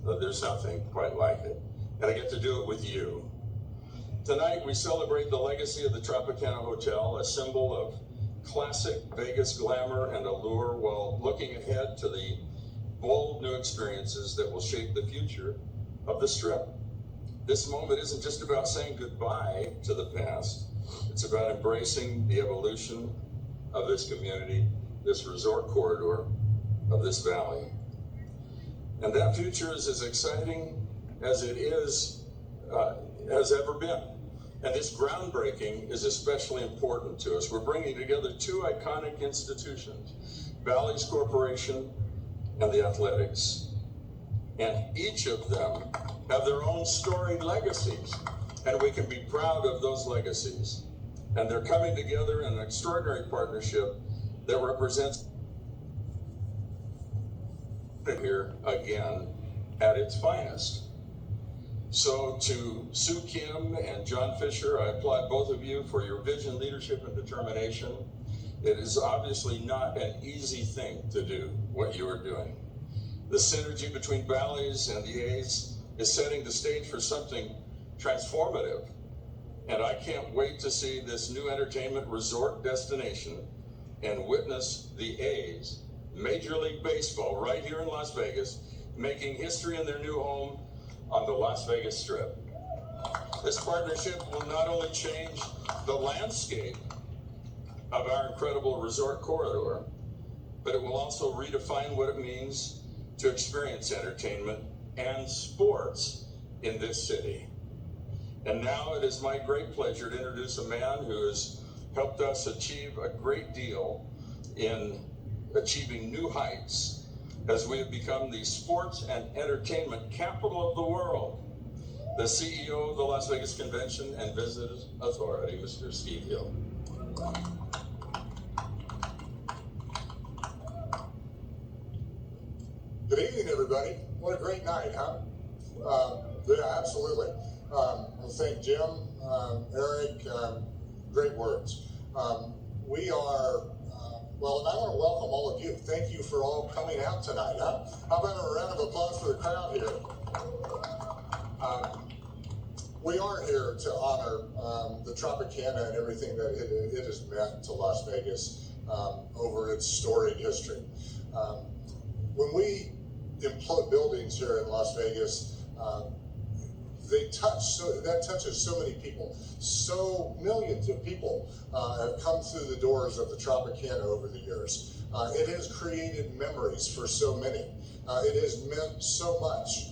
There's nothing quite like it. And I get to do it with you. Tonight we celebrate the legacy of the Tropicana Hotel, a symbol of classic Vegas glamour and allure, while looking ahead to the bold new experiences that will shape the future of the Strip. This moment isn't just about saying goodbye to the past. It's about embracing the evolution of this community, this resort corridor of this valley. And that future is as exciting as it has ever been. And this groundbreaking is especially important to us. We're bringing together two iconic institutions, Bally's Corporation and the Athletics. And each of them have their own storied legacies, and we can be proud of those legacies. And they're coming together in an extraordinary partnership that represents here again at its finest. So to Sue Kim and John Fisher, I applaud both of you for your vision, leadership, and determination. It is obviously not an easy thing to do what you are doing. The synergy between Bally's and the A's is setting the stage for something transformative. And I can't wait to see this new entertainment resort destination and witness the A's, Major League Baseball, right here in Las Vegas, making history in their new home on the Las Vegas Strip. This partnership will not only change the landscape of our incredible resort corridor, but it will also redefine what it means to experience entertainment and sports in this city. And now it is my great pleasure to introduce a man who has helped us achieve a great deal in achieving new heights as we have become the sports and entertainment capital of the world. The CEO of the Las Vegas Convention and Visitors Authority, Mr. Steve Hill. Good evening, everybody. What a great night, huh? Yeah, absolutely. I thank Jim, Eric, great words. We are, well, and I want to welcome all of you. Thank you for all coming out tonight, huh? How about a round of applause for the crowd here? We are here to honor the Tropicana and everything that it has meant to Las Vegas over its storied history. When we implode buildings here in Las Vegas, that touches so many people. So millions of people have come through the doors of the Tropicana over the years. It has created memories for so many. It has meant so much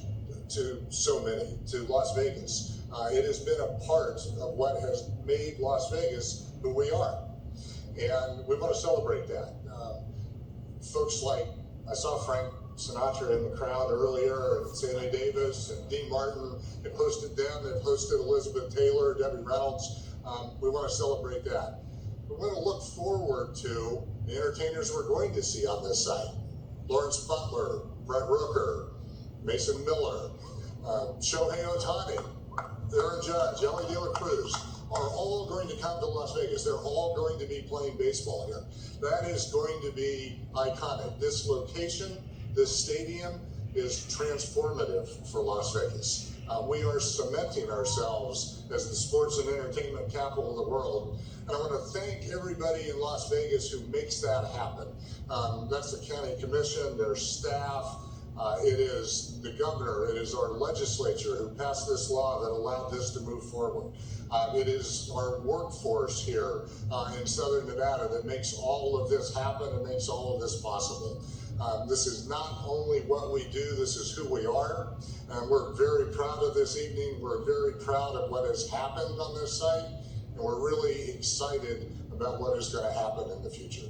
to so many, to Las Vegas. It has been a part of what has made Las Vegas who we are. And we want to celebrate that. Folks like, I saw Frank Sinatra in the crowd earlier, and Sammy Davis and Dean Martin have hosted them. They've hosted Elizabeth Taylor, Debbie Reynolds. We want to celebrate that. We want to look forward to the entertainers we're going to see on this site. Lawrence Butler, Brett Rooker, Mason Miller, Shohei Ohtani, Aaron Judge, Ellie De La Cruz are all going to come to Las Vegas. They're all going to be playing baseball here. That is going to be iconic. This location, this stadium is transformative for Las Vegas. We are cementing ourselves as the sports and entertainment capital of the world. And I want to thank everybody in Las Vegas who makes that happen. That's the county commission, their staff. It is the governor, it is our legislature who passed this law that allowed this to move forward. It is our workforce here in Southern Nevada that makes all of this happen and makes all of this possible. This is not only what we do, this is who we are. And we're very proud of this evening. We're very proud of what has happened on this site. And we're really excited about what is going to happen in the future.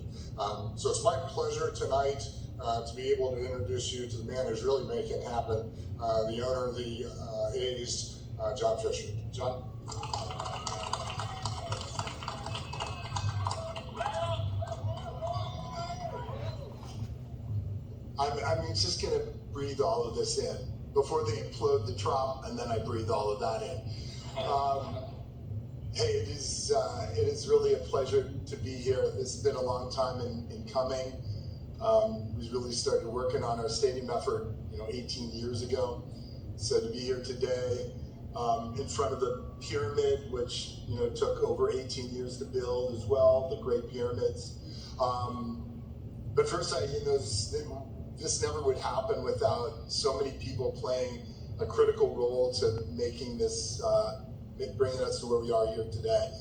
So it's my pleasure tonight to be able to introduce you to the man who's really making it happen, the owner of the A's, John Fisher. John? I'm just going to breathe all of this in. Before they implode the Trop, and then I breathe all of that in. Hey, it is really a pleasure to be here. It's been a long time in coming. We really started working on our stadium effort, 18 years ago. So to be here today, in front of the pyramid, which took over 18 years to build as well, the Great Pyramids. But first, this never would happen without so many people playing a critical role to making this, bringing us to where we are here today.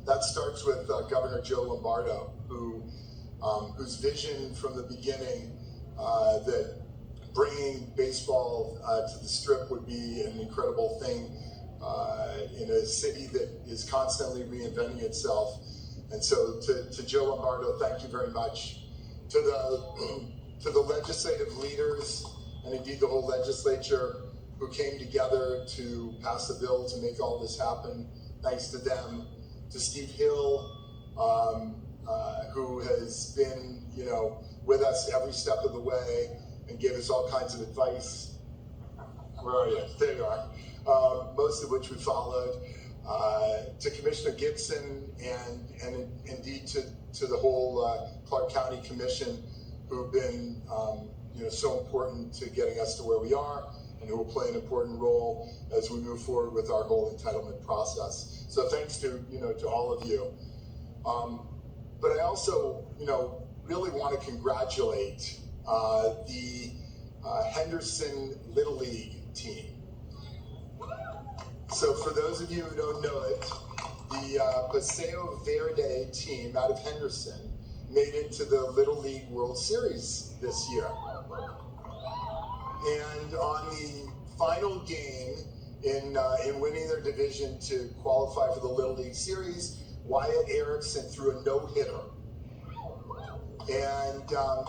That starts with Governor Joe Lombardo, whose vision from the beginning that bringing baseball to the Strip would be an incredible thing in a city that is constantly reinventing itself. And so to Joe Lombardo, thank you very much. To the legislative leaders and indeed the whole legislature who came together to pass the bill to make all this happen, thanks to them. To Steve Hill, who has been with us every step of the way and gave us all kinds of advice. Where are you? There you are. Most of which we followed. To Commissioner Gibson and indeed to the whole Clark County Commission, who've been so important to getting us to where we are, and who will play an important role as we move forward with our whole entitlement process. So thanks to all of you. But I also really want to congratulate the Henderson Little League team. So for those of you who don't know it, the Paseo Verde team out of Henderson made it to the Little League World Series this year. And on the final game in winning their division to qualify for the Little League Series, Wyatt Erickson threw a no-hitter. And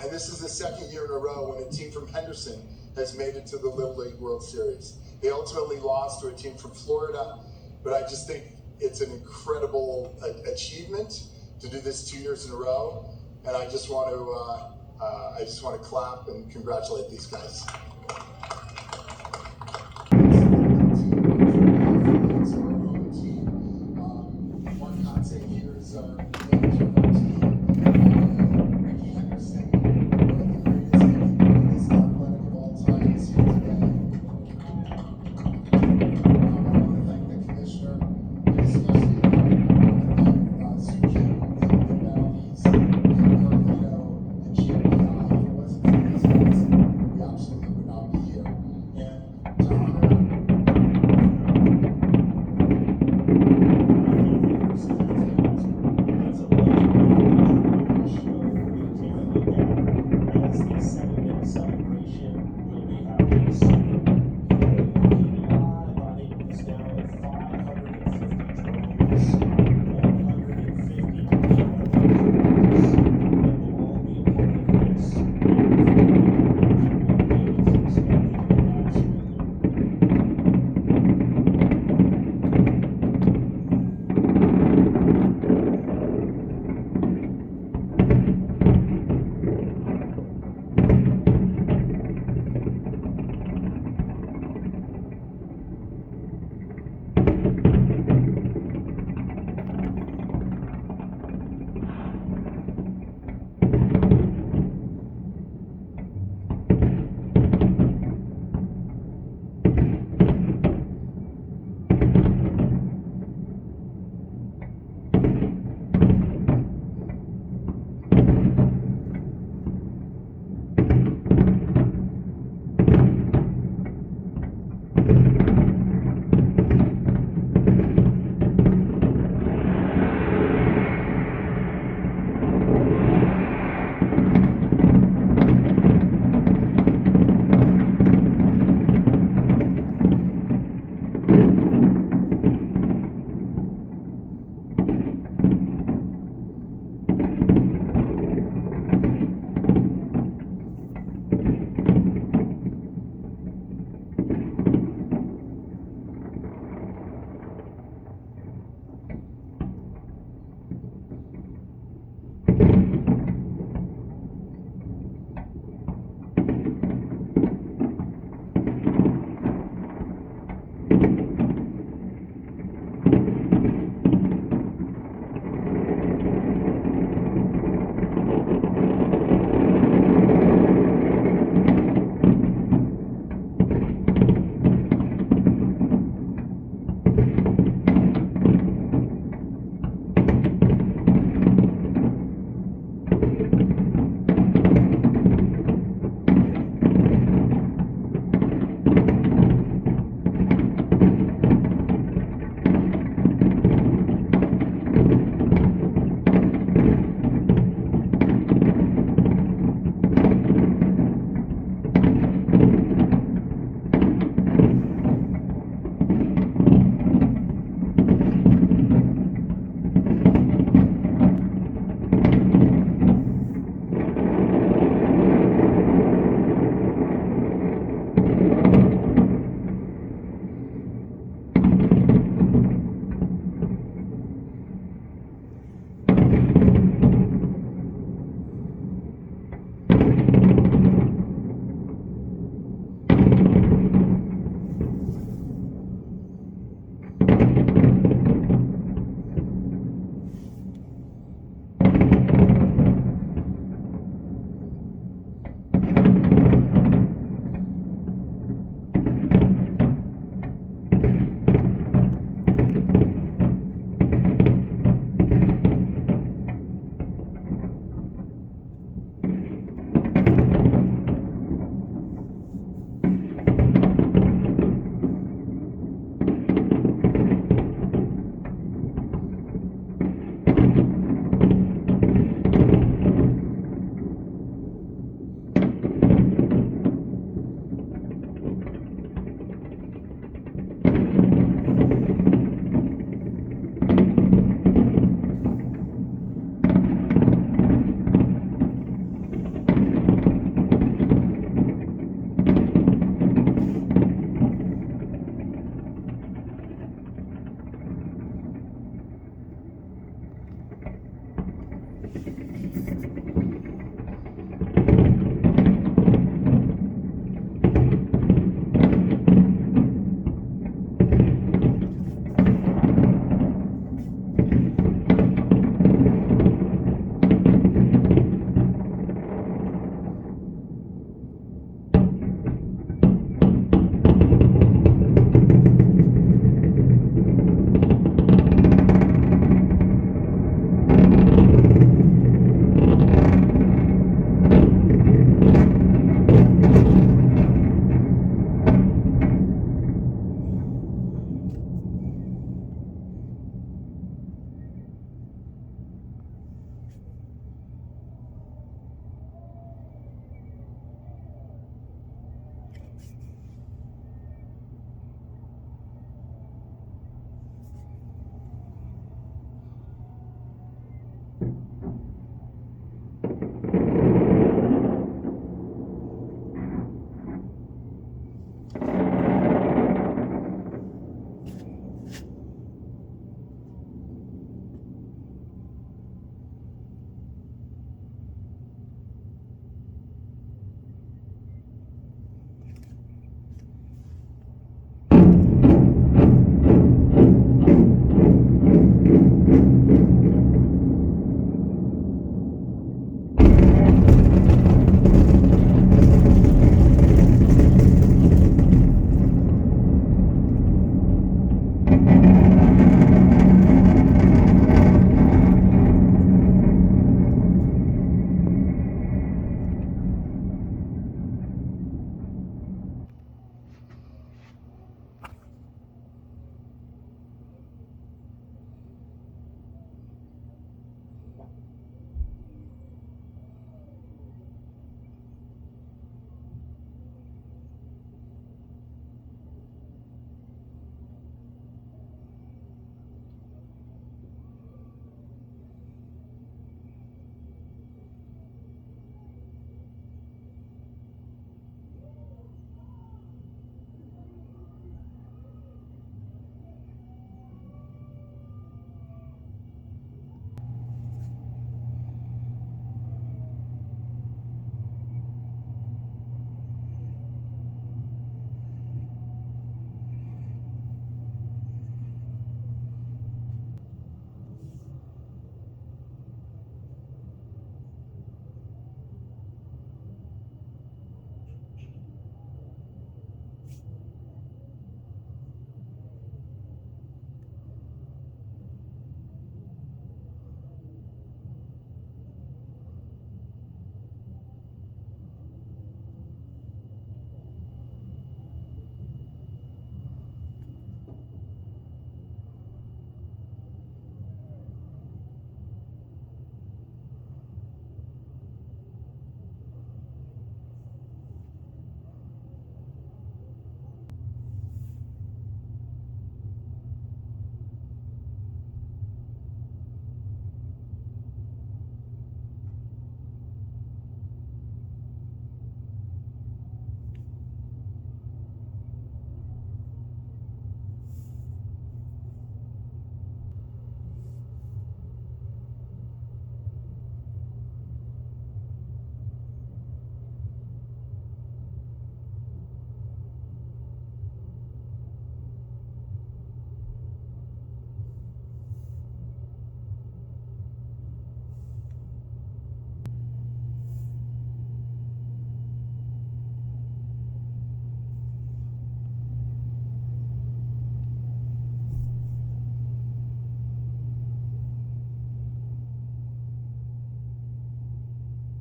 this is the second year in a row when a team from Henderson has made it to the Little League World Series. They ultimately lost to a team from Florida, but I just think it's an incredible achievement to do this 2 years in a row. And I just want to clap and congratulate these guys.